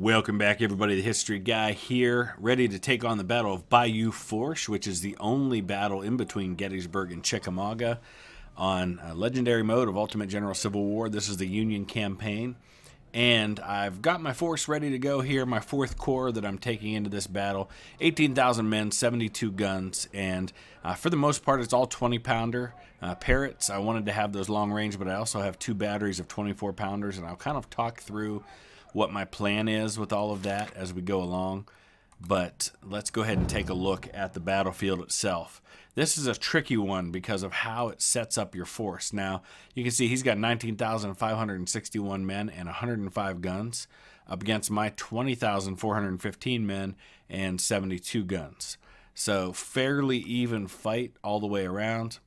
Welcome back, everybody. The History Guy here, ready to take on the Battle of Bayou Forche, which is the only battle in between Gettysburg and Chickamauga on a legendary mode of Ultimate General Civil War. This is the Union campaign, and I've got my force ready to go here, my 4th Corps that I'm taking into this battle. 18,000 men, 72 guns, and for the most part, it's all 20-pounder Parrots. I wanted to have those long range, but I also have 2 batteries of 24-pounders, and I'll kind of talk through what my plan is with all of that as we go along. But let's go ahead and take a look at the battlefield itself. This is a tricky one because of how it sets up your force. Now, you can see he's got 19,561 men and 105 guns up against my 20,415 men and 72 guns. So fairly even fight all the way around.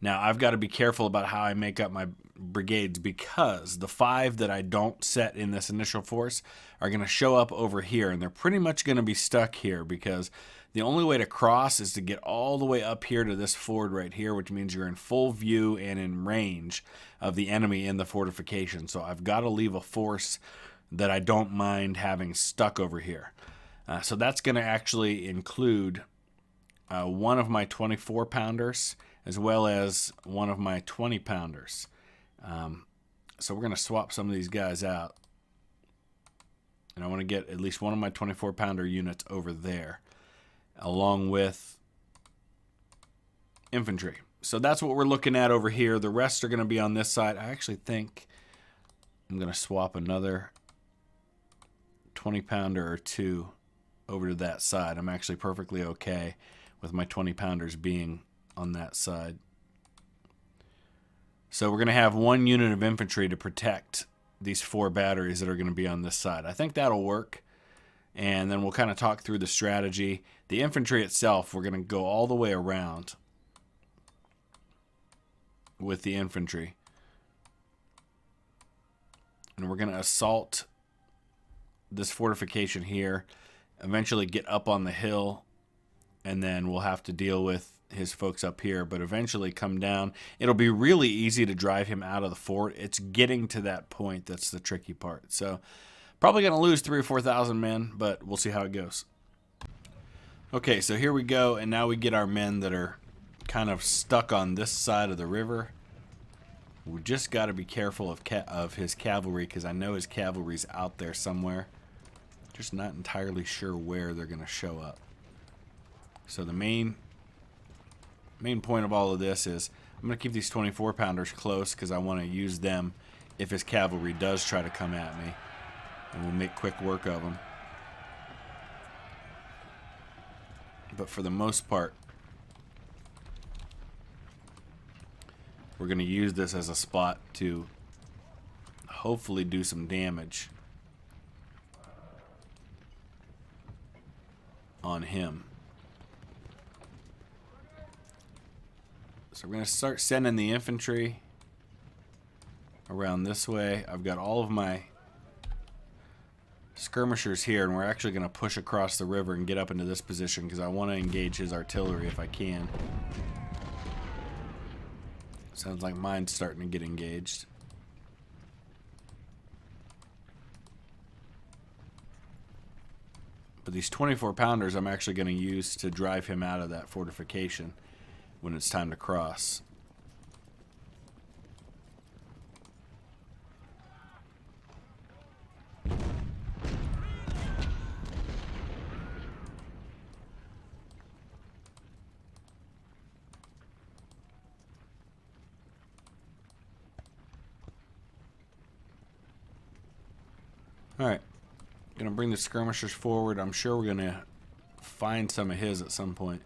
Now, I've got to be careful about how I make up my brigades because the 5 that I don't set in this initial force are going to show up over here, and they're pretty much going to be stuck here because the only way to cross is to get all the way up here to this ford right here, which means you're in full view and in range of the enemy in the fortification. So I've got to leave a force that I don't mind having stuck over here. So that's going to actually include one of my 24-pounders as well as one of my 20-pounders. So we're going to swap some of these guys out. And I want to get at least one of my 24-pounder units over there, along with infantry. So that's what we're looking at over here. The rest are going to be on this side. I actually think I'm going to swap another 20-pounder or 2 over to that side. I'm actually perfectly okay with my 20-pounders being on that side. So we're going to have 1 unit of infantry to protect these 4 batteries that are going to be on this side. I think that'll work. And then we'll kind of talk through the strategy. The infantry itself, we're going to go all the way around with the infantry. And we're going to assault this fortification here, eventually get up on the hill, and then we'll have to deal with his folks up here, but eventually come down. It'll be really easy to drive him out of the fort. It's getting to that point that's the tricky part. So probably going to lose 3,000 or 4,000 men, but we'll see how it goes. Okay, so here we go, and now we get our men that are kind of stuck on this side of the river. We just got to be careful of his cavalry because I know his cavalry's out there somewhere. Just not entirely sure where they're going to show up. So the main point of all of this is I'm going to keep these 24-pounders close because I want to use them if his cavalry does try to come at me. And we'll make quick work of them. But for the most part, we're going to use this as a spot to hopefully do some damage on him. So we're going to start sending the infantry around this way. I've got all of my skirmishers here, and we're actually going to push across the river and get up into this position because I want to engage his artillery if I can. Sounds like mine's starting to get engaged. But these 24-pounders I'm actually going to use to drive him out of that fortification when it's time to cross. Alright, gonna bring the skirmishers forward. I'm sure we're gonna find some of his at some point.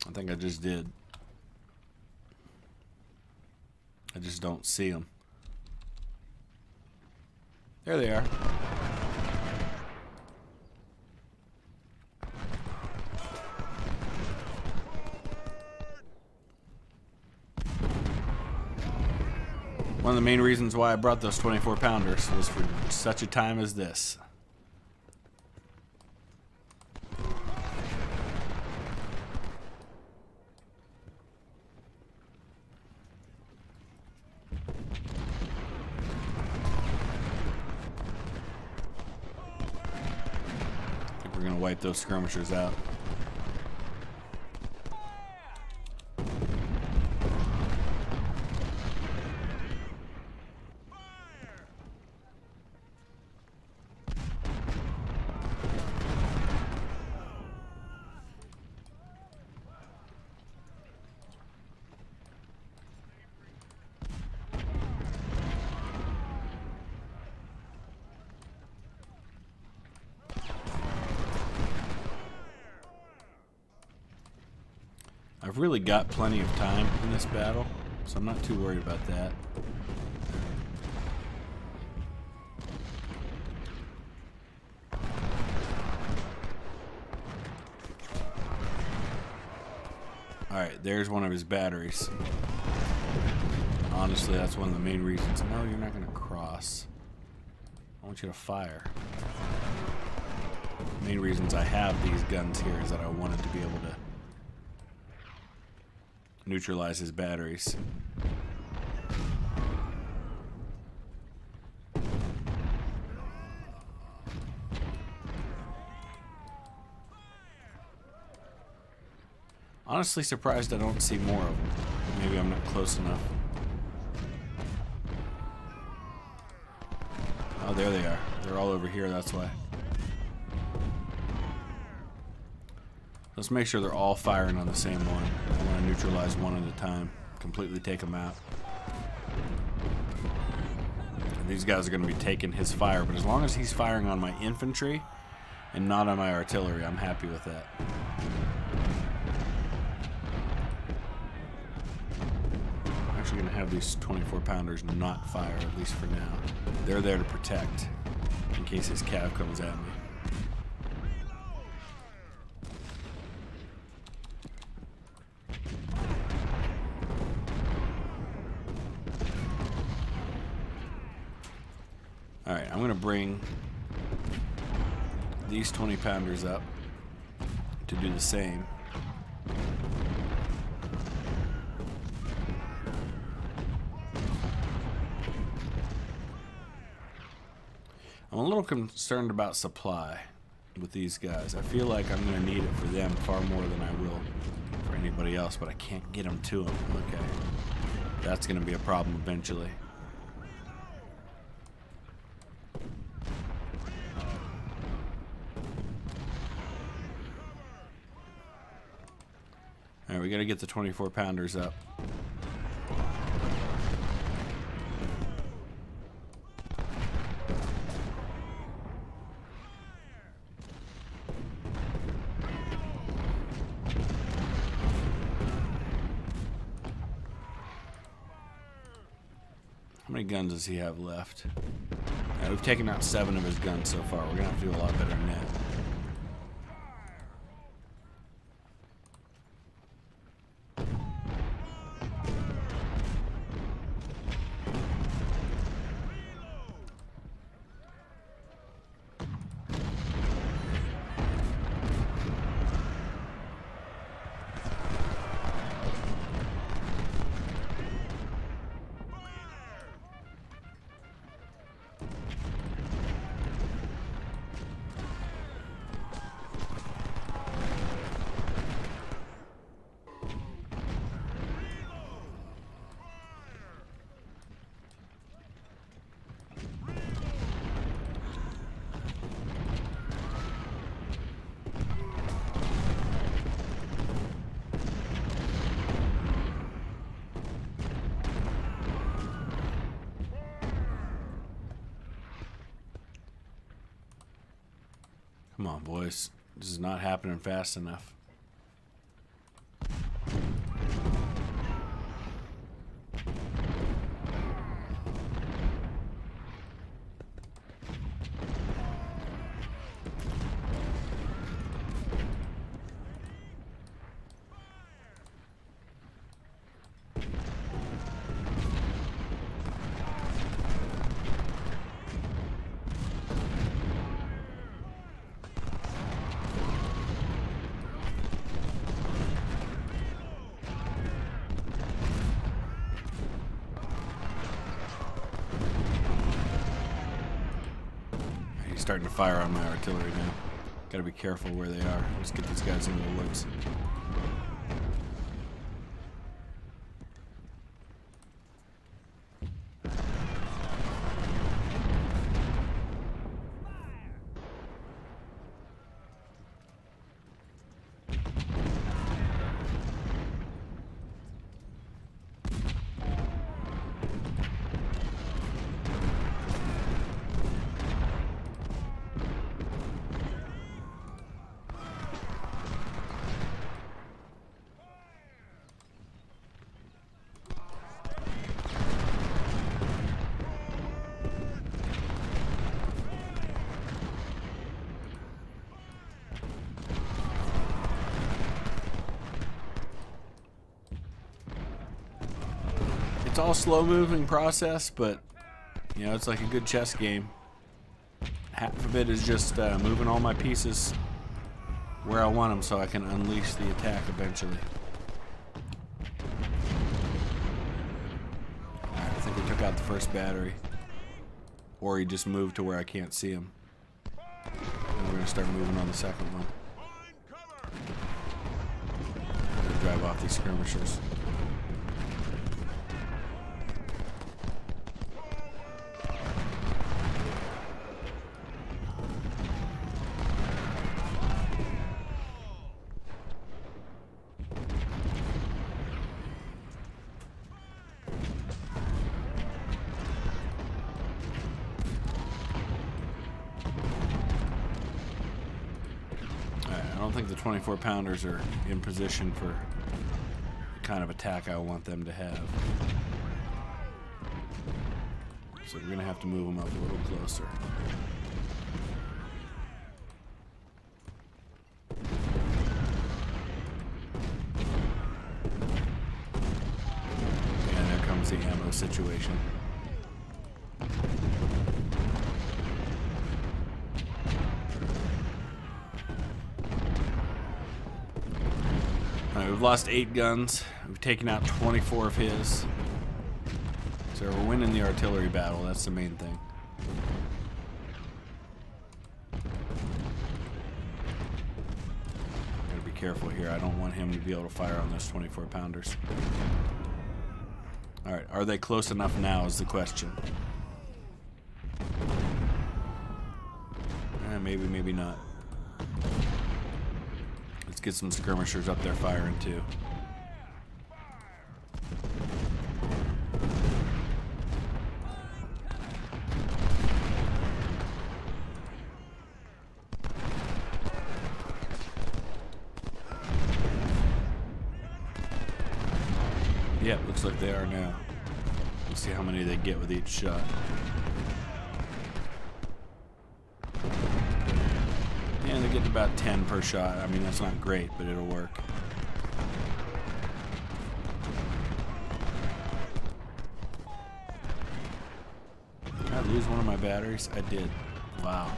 I think I just did. I just don't see them. There they are. One of the main reasons why I brought those 24-pounders was for such a time as this. We're going to wipe those skirmishers out. I've really got plenty of time in this battle, so I'm not too worried about that. Alright, there's one of his batteries. Honestly, that's one of the main reasons. No, you're not going to cross. I want you to fire. The main reasons I have these guns here is that I wanted to be able to neutralize his batteries. Honestly surprised I don't see more of them. Maybe I'm not close enough. Oh, there they are. They're all over here, that's why. Let's make sure they're all firing on the same one. I want to neutralize one at a time. Completely take them out. And these guys are going to be taking his fire, but as long as he's firing on my infantry and not on my artillery, I'm happy with that. I'm actually going to have these 24-pounders not fire, at least for now. They're there to protect in case his cav comes at me. Alright, I'm going to bring these 20-pounders up to do the same. I'm a little concerned about supply with these guys. I feel like I'm going to need it for them far more than I will for anybody else, but I can't get them to them. Okay. That's going to be a problem eventually. Alright, we gotta get the 24-pounders up. How many guns does he have left? We've taken out 7 of his guns so far. We're gonna have to do a lot better than that. Come on, boys. This is not happening fast enough. Starting to fire on my artillery now. Gotta be careful where they are. Let's get these guys into the woods. It's all slow-moving process, but you know, it's like a good chess game. Half of it is just moving all my pieces where I want them so I can unleash the attack eventually. Alright, I think we took out the first battery. Or he just moved to where I can't see him. And we're going to start moving on the second one. I'm going to drive off these skirmishers. I don't think the 24 pounders are in position for the kind of attack I want them to have. So we're going to have to move them up a little closer. And there comes the ammo situation. We've lost 8 guns. We've taken out 24 of his. So we're winning the artillery battle. That's the main thing. Gotta be careful here. I don't want him to be able to fire on those 24 pounders. Alright, are they close enough now is the question. Maybe, maybe not. Let's get some skirmishers up there firing too. Yep, looks like they are now. Let's see how many they get with each shot. And they're getting about 10 per shot. I mean, that's not great, but it'll work. Did I lose one of my batteries? I did. Wow.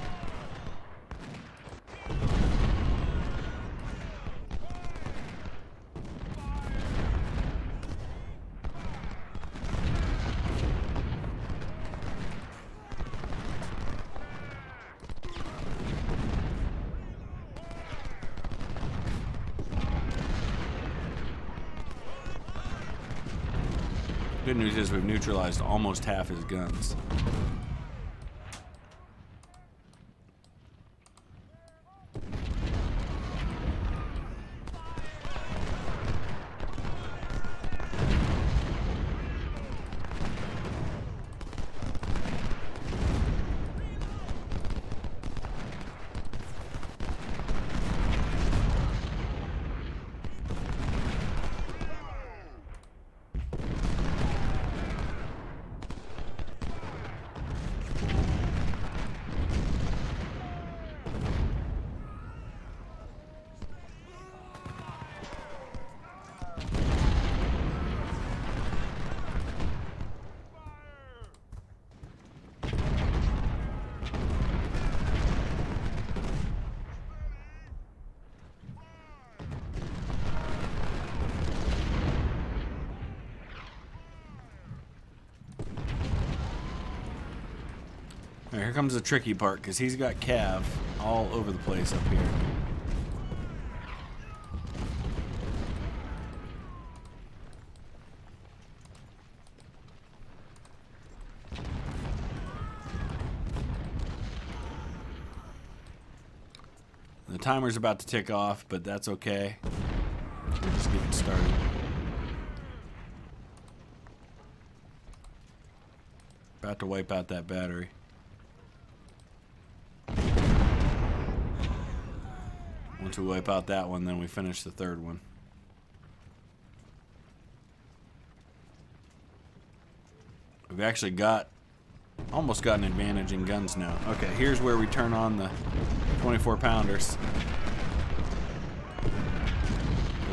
Good news is we've neutralized almost half his guns. Here comes the tricky part, because he's got Cav all over the place up here. The timer's about to tick off, but that's okay. We're just getting started. About to wipe out that battery. Once we wipe out that one, then we finish the third one. We've actually almost got an advantage in guns now. Okay, here's where we turn on the 24 pounders.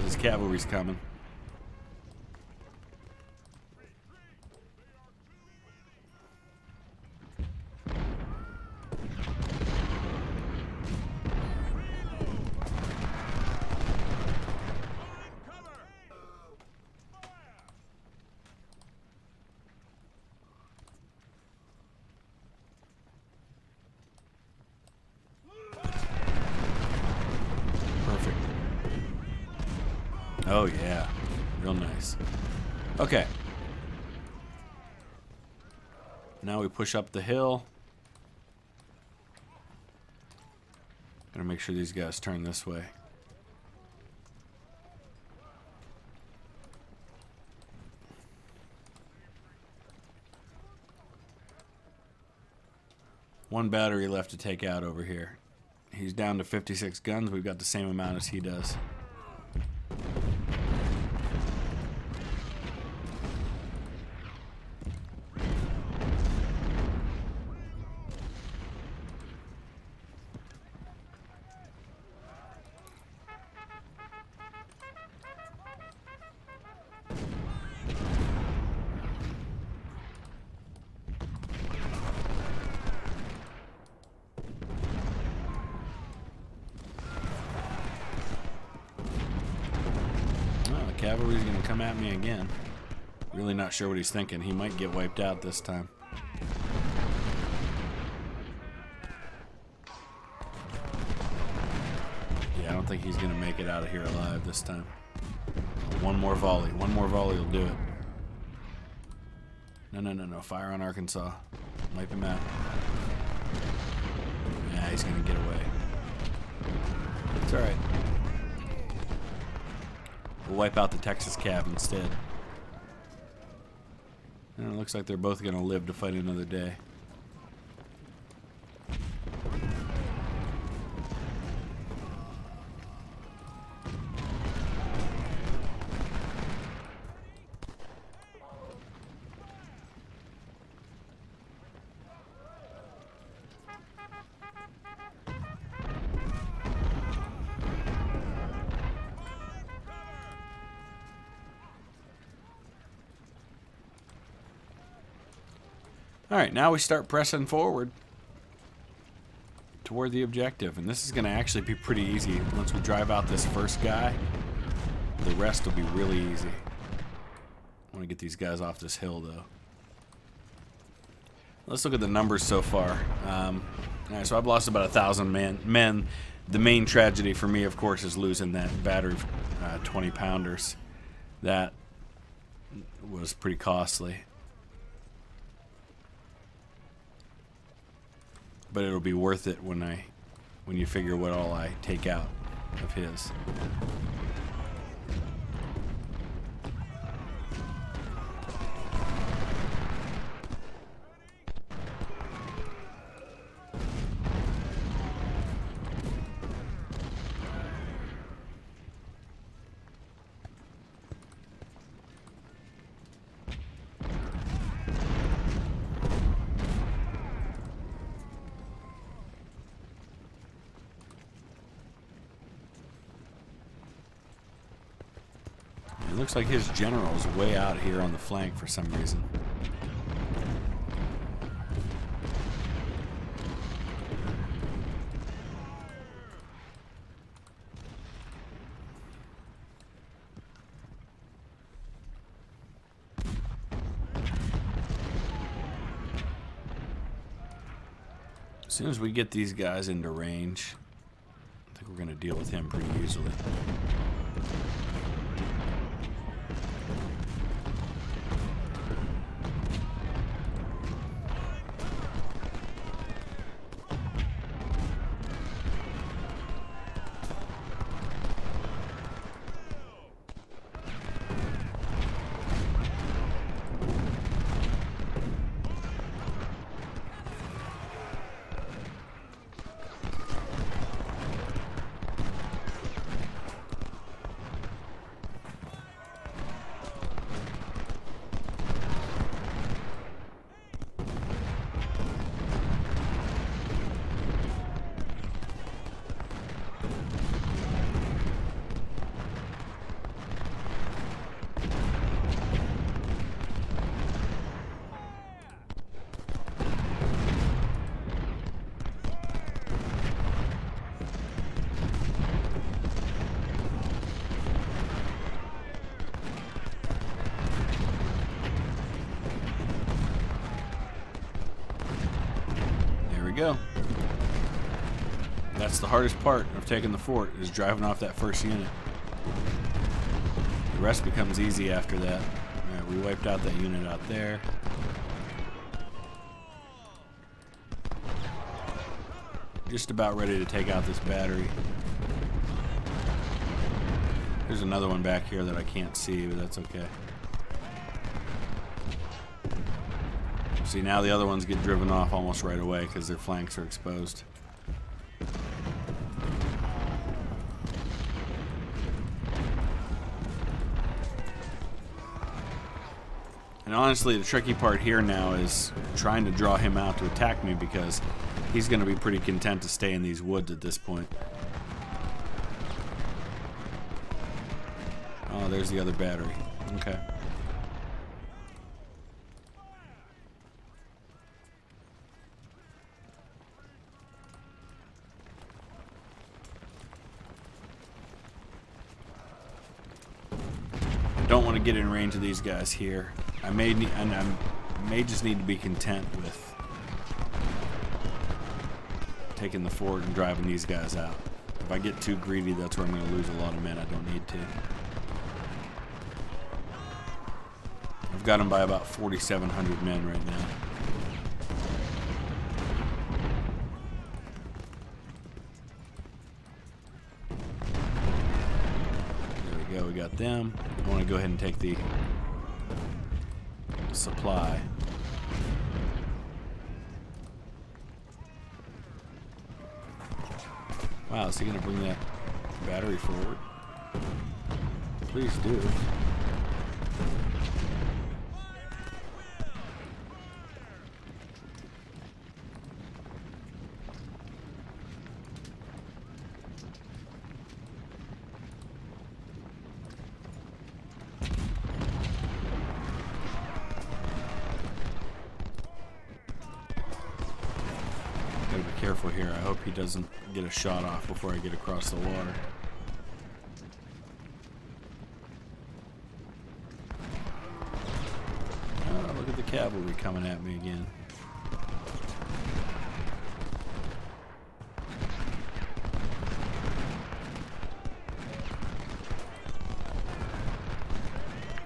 This cavalry's coming. Oh yeah, real nice. Okay. Now we push up the hill. Gotta make sure these guys turn this way. One battery left to take out over here. He's down to 56 guns. We've got the same amount as he does. Cavalry's gonna come at me again. Really not sure what he's thinking. He might get wiped out this time. Yeah, I don't think he's gonna make it out of here alive this time. One more volley. One more volley will do it. No. Fire on Arkansas. Wipe him out. Yeah, he's gonna get away. It's alright. We'll wipe out the Texas Cav instead. And it looks like they're both going to live to fight another day. Alright, now we start pressing forward toward the objective. And this is going to actually be pretty easy. Once we drive out this first guy, the rest will be really easy. I want to get these guys off this hill, though. Let's look at the numbers so far. Alright, so I've lost about 1,000 men. The main tragedy for me, of course, is losing that battery of 20 pounders. That was pretty costly. But it'll be worth it when you figure what all I take out of his. It looks like his general is way out here on the flank for some reason. As soon as we get these guys into range, I think we're going to deal with him pretty easily. Go. That's the hardest part of taking the fort, is driving off that first unit. The rest becomes easy after that. Alright, we wiped out that unit out there. Just about ready to take out this battery. There's another one back here that I can't see, but that's okay. See, now the other ones get driven off almost right away because their flanks are exposed. And honestly, the tricky part here now is trying to draw him out to attack me, because he's going to be pretty content to stay in these woods at this point. Oh, there's the other battery. Okay. Don't want to get in range of these guys here. I may just need to be content with taking the fort and driving these guys out. If I get too greedy, that's where I'm going to lose a lot of men I don't need to. I've got them by about 4,700 men right now. There we go, we got them. I want to go ahead and take the supply. Wow, is he going to bring that battery forward? Please do. Gotta be careful here. I hope he doesn't get a shot off before I get across the water. Oh, look at the cavalry coming at me again.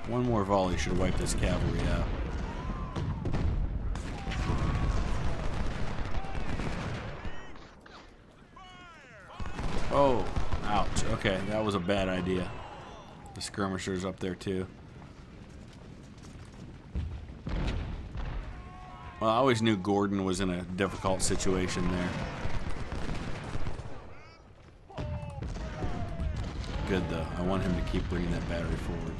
One more volley should wipe this cavalry out. Oh, ouch. Okay, that was a bad idea. The skirmisher's up there too. Well, I always knew Gordon was in a difficult situation there. Good though. I want him to keep bringing that battery forward.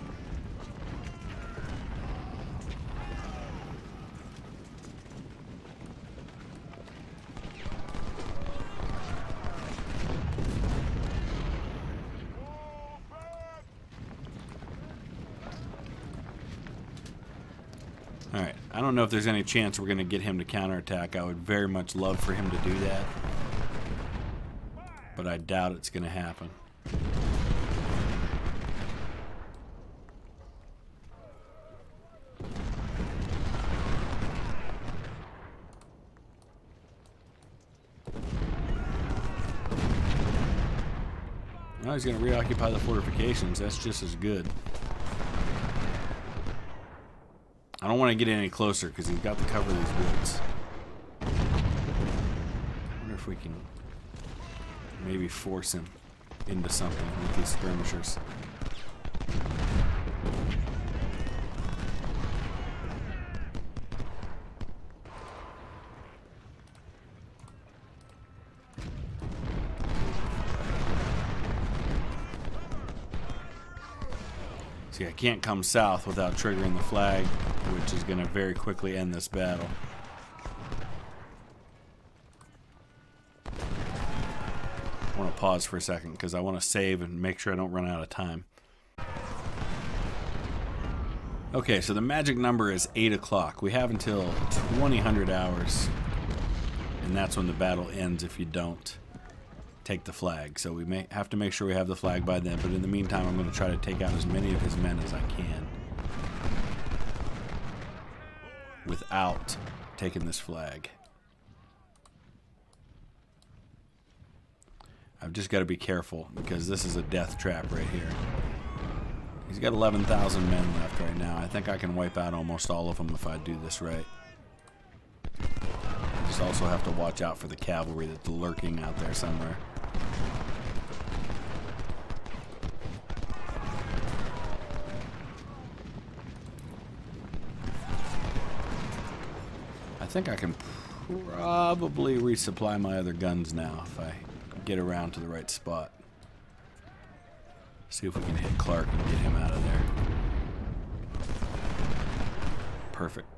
Alright, I don't know if there's any chance we're going to get him to counterattack. I would very much love for him to do that, but I doubt it's going to happen. Now he's going to reoccupy the fortifications. That's just as good. I don't want to get any closer because he's got to cover these woods. I wonder if we can maybe force him into something with these skirmishers. See, I can't come south without triggering the flag, which is going to very quickly end this battle. I want to pause for a second because I want to save and make sure I don't run out of time. Okay, so the magic number is 8 o'clock. We have until 2000 hours, and that's when the battle ends if you don't take the flag. So we may have to make sure we have the flag by then, but in the meantime I'm going to try to take out as many of his men as I can without taking this flag. I've just got to be careful because this is a death trap right here. He's got 11,000 men left right now. I think I can wipe out almost all of them if I do this right. I just also have to watch out for the cavalry that's lurking out there somewhere. I think I can probably resupply my other guns now if I get around to the right spot. See if we can hit Clark and get him out of there. Perfect.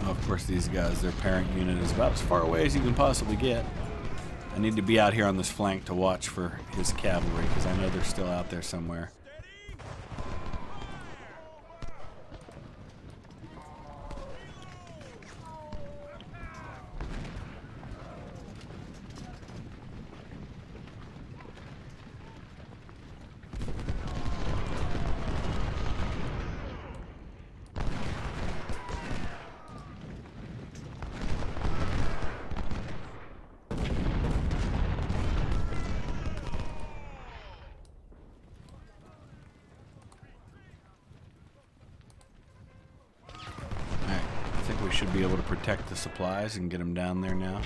Of course, these guys, their parent unit is about as far away as you can possibly get. I need to be out here on this flank to watch for his cavalry because I know they're still out there somewhere. We should be able to protect the supplies and get them down there now.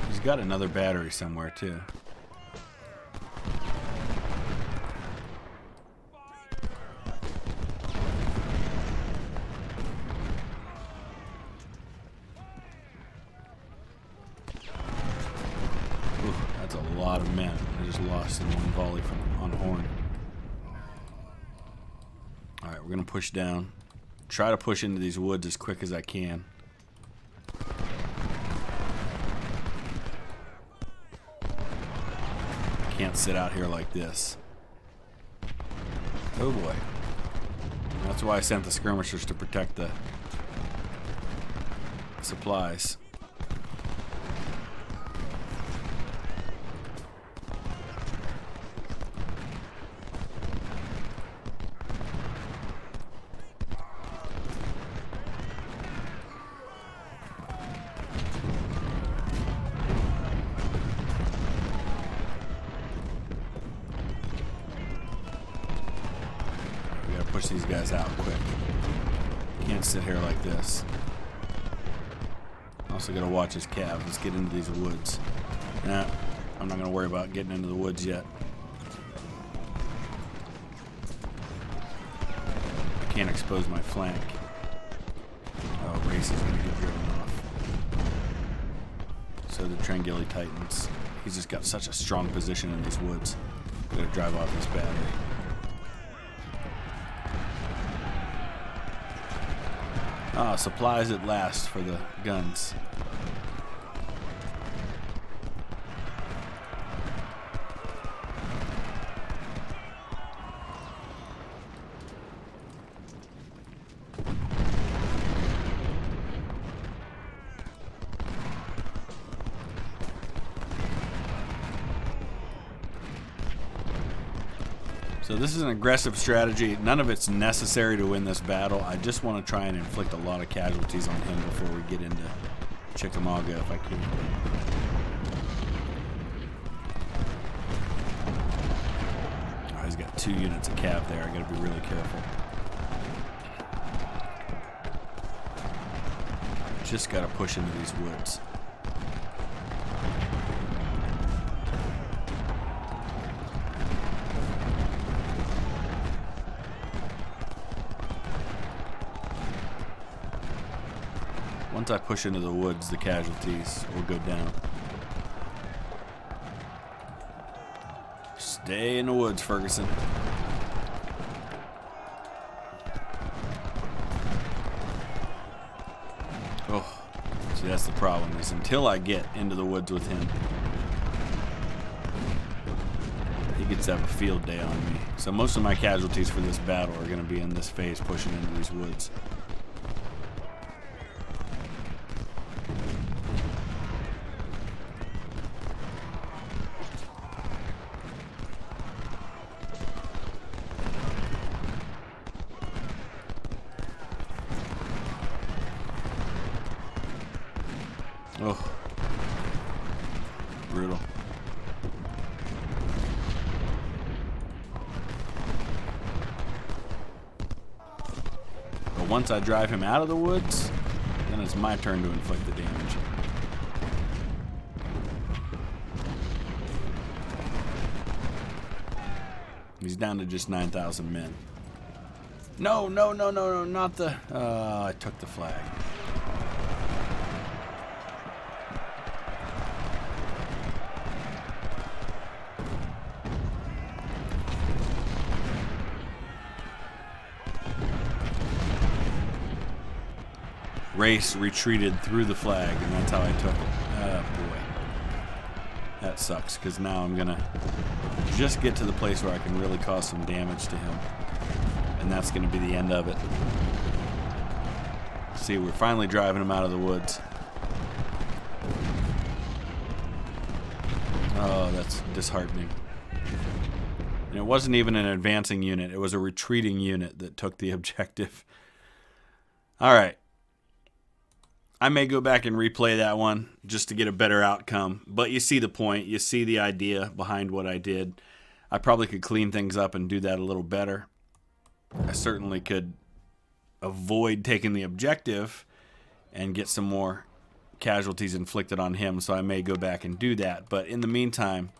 He's got another battery somewhere too. That's a lot of men. I just lost in one volley from on horn. Alright, we're going to push down. Try to push into these woods as quick as I can. Can't sit out here like this. Oh boy. That's why I sent the skirmishers to protect the supplies. Push these guys out quick. Can't sit here like this. Also gotta watch his calves. Let's get into these woods. Nah, I'm not gonna worry about getting into the woods yet. I can't expose my flank. Oh, Race is gonna get driven off. So the Trangili Titans. He's just got such a strong position in these woods. Gotta drive off this battery. Ah, supplies at last for the guns. So this is an aggressive strategy. None of it's necessary to win this battle. I just want to try and inflict a lot of casualties on him before we get into Chickamauga if I can. Oh, he's got 2 units of cav there. I gotta be really careful. Just gotta push into these woods. Once I push into the woods, the casualties will go down. Stay in the woods, Ferguson. Oh, see, that's the problem, is until I get into the woods with him, he gets to have a field day on me. So most of my casualties for this battle are going to be in this phase, pushing into these woods. Oh, brutal. But once I drive him out of the woods, then it's my turn to inflict the damage. He's down to just 9,000 men. No, no, no, no, no, not the... I took the flag. Race retreated through the flag, and that's how I took it. Oh boy, that sucks, because now I'm gonna just get to the place where I can really cause some damage to him, and that's gonna be the end of it. See, we're finally driving him out of the woods. Oh, that's disheartening. And it wasn't even an advancing unit, it was a retreating unit that took the objective. All right. I may go back and replay that one just to get a better outcome. But you see the point. You see the idea behind what I did. I probably could clean things up and do that a little better. I certainly could avoid taking the objective and get some more casualties inflicted on him. So I may go back and do that. But in the meantime,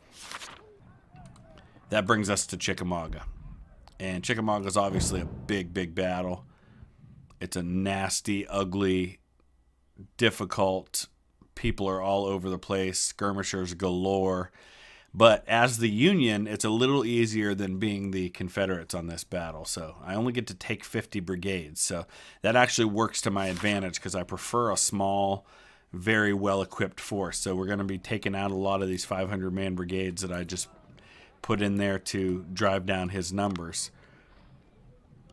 that brings us to Chickamauga. And Chickamauga is obviously a big, big battle. It's a nasty, ugly, difficult. People are all over the place, skirmishers galore. But as the Union, it's a little easier than being the Confederates on this battle. So I only get to take 50 brigades. So that actually works to my advantage because I prefer a small, very well-equipped force. So we're going to be taking out a lot of these 500-man brigades that I just put in there to drive down his numbers,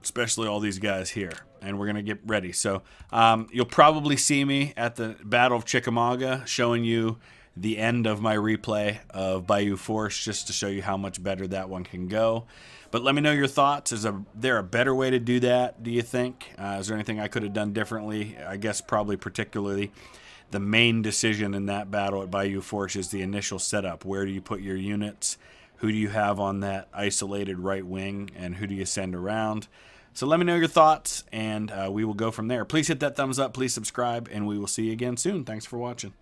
especially all these guys here. And we're going to get ready. So you'll probably see me at the Battle of Chickamauga showing you the end of my replay of Bayou Forche just to show you how much better that one can go. But let me know your thoughts. Is there a better way to do that, do you think? Is there anything I could have done differently? I guess probably particularly the main decision in that battle at Bayou Forche is the initial setup. Where do you put your units? Who do you have on that isolated right wing? And who do you send around? So let me know your thoughts, and we will go from there. Please hit that thumbs up. Please subscribe, and we will see you again soon. Thanks for watching.